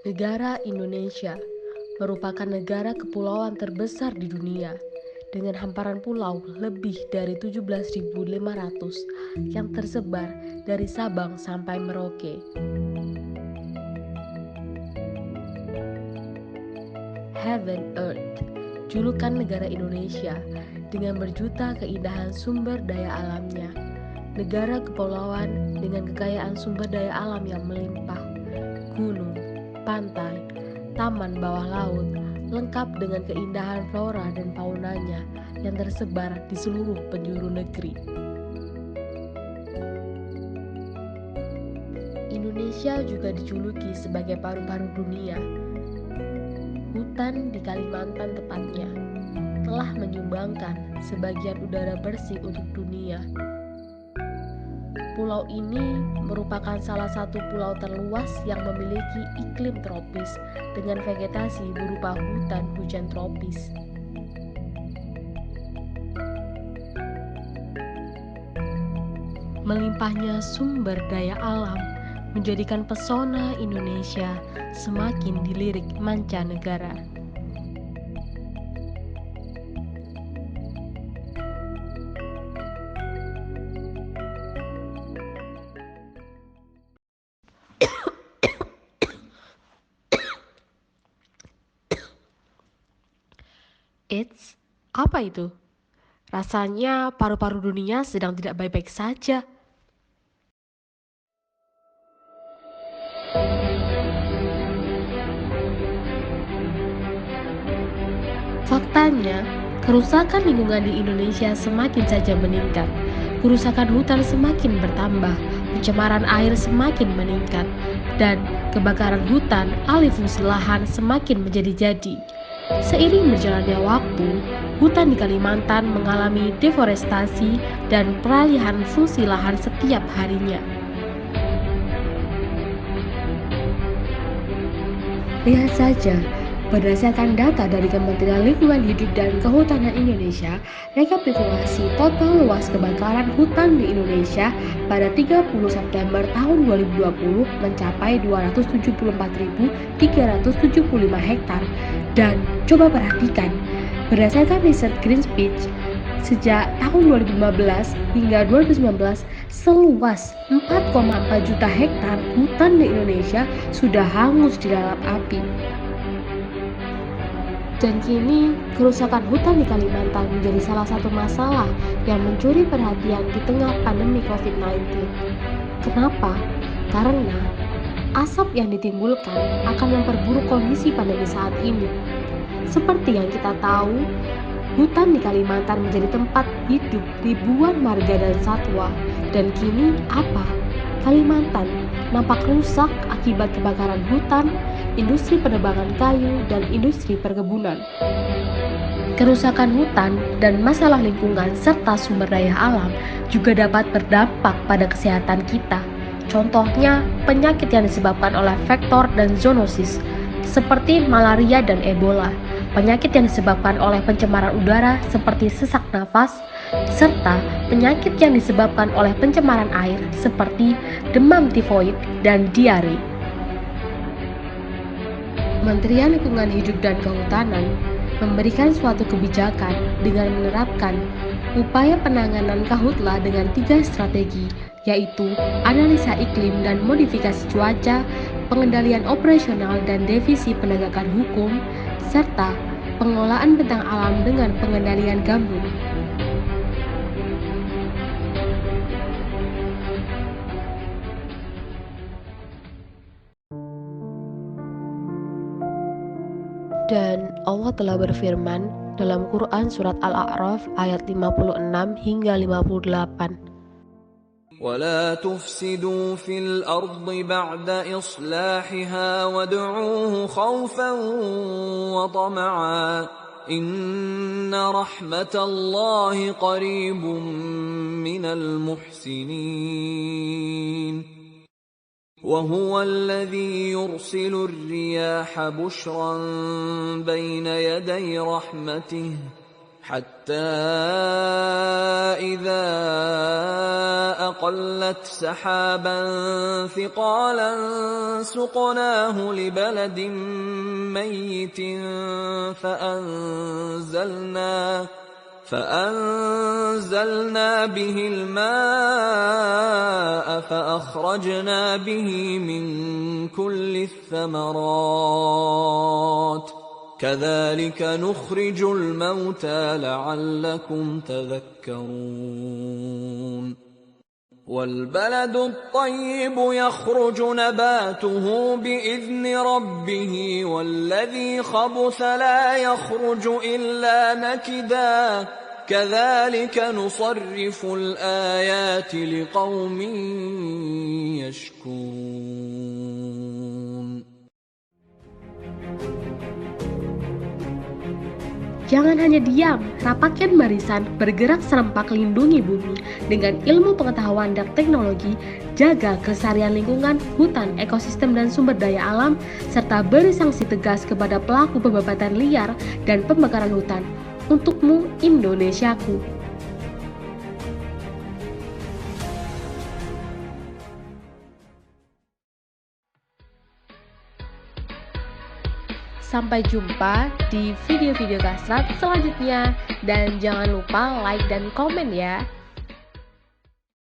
Negara Indonesia merupakan negara kepulauan terbesar di dunia dengan hamparan pulau lebih dari 17.500 yang tersebar dari Sabang sampai Merauke. Heaven Earth, julukan negara Indonesia dengan berjuta keindahan sumber daya alamnya. Negara kepulauan dengan kekayaan sumber daya alam yang melimpah, gunung, pantai, taman bawah laut, lengkap dengan keindahan flora dan faunanya yang tersebar di seluruh penjuru negeri. Indonesia juga dijuluki sebagai paru-paru dunia. Hutan di Kalimantan tepatnya telah menyumbangkan sebagian udara bersih untuk dunia. Pulau ini merupakan salah satu pulau terluas yang memiliki iklim tropis dengan vegetasi berupa hutan hujan tropis. Melimpahnya sumber daya alam menjadikan pesona Indonesia semakin dilirik mancanegara. Eits, apa itu? Rasanya paru-paru dunia sedang tidak baik-baik saja. Faktanya, kerusakan lingkungan di Indonesia semakin saja meningkat. Kerusakan hutan semakin bertambah, pencemaran air semakin meningkat, dan kebakaran hutan alih fungsi lahan semakin menjadi-jadi. Seiring berjalannya waktu, hutan di Kalimantan mengalami deforestasi dan peralihan fungsi lahan setiap harinya. Lihat saja, berdasarkan data dari Kementerian Lingkungan Hidup dan Kehutanan Indonesia, rekapitulasi total luas kebakaran hutan di Indonesia pada 30 September tahun 2020 mencapai 274.375 hektar. Dan coba perhatikan, berdasarkan riset Greenpeace, sejak tahun 2015 hingga 2019, seluas 4,4 juta hektar hutan di Indonesia sudah hangus di dalam api. Dan kini, kerusakan hutan di Kalimantan menjadi salah satu masalah yang mencuri perhatian di tengah pandemi COVID-19. Kenapa? Karena asap yang ditimbulkan akan memperburuk kondisi pandemi saat ini. Seperti yang kita tahu, hutan di Kalimantan menjadi tempat hidup ribuan marga dan satwa. Dan kini apa? Kalimantan nampak rusak akibat kebakaran hutan, industri penebangan kayu, dan industri perkebunan. Kerusakan hutan dan masalah lingkungan serta sumber daya alam juga dapat berdampak pada kesehatan kita. Contohnya, penyakit yang disebabkan oleh vektor dan zoonosis, seperti malaria dan Ebola, penyakit yang disebabkan oleh pencemaran udara seperti sesak nafas, serta penyakit yang disebabkan oleh pencemaran air seperti demam tifoid dan diare. Kementerian Lingkungan Hidup dan Kehutanan memberikan suatu kebijakan dengan menerapkan upaya penanganan karhutla dengan 3 strategi, yaitu analisa iklim dan modifikasi cuaca, pengendalian operasional dan devisi penegakan hukum, serta pengelolaan bentang alam dengan pengendalian gambut. Dan Allah telah berfirman dalam Quran surat Al-A'raf ayat 56 hingga 58. ولا تفسدوا في الأرض بعد إصلاحها وادعوه خوفا وطمعا إن رحمة الله قريب من المحسنين وهو الذي يرسل الرياح بشرا بين يدي رحمته حتى إذا أقلت سحابا ثقالا سقناه لبلد ميت فأنزلنا به الماء فأخرجنا به من كل الثمرات كذلك نخرج الموتى لعلكم تذكرون والبلد الطيب يخرج نباته بإذن ربه والذي خبث لا يخرج إلا نكدا كذلك نصرف الآيات لقوم يشكرون. Jangan hanya diam, rapatkan barisan, bergerak serempak lindungi bumi dengan ilmu pengetahuan dan teknologi, jaga kelestarian lingkungan, hutan, ekosistem dan sumber daya alam, serta beri sanksi tegas kepada pelaku pembabatan liar dan pembakaran hutan. Untukmu, Indonesiaku. Sampai jumpa di video-video Kasrat selanjutnya dan jangan lupa like dan komen ya.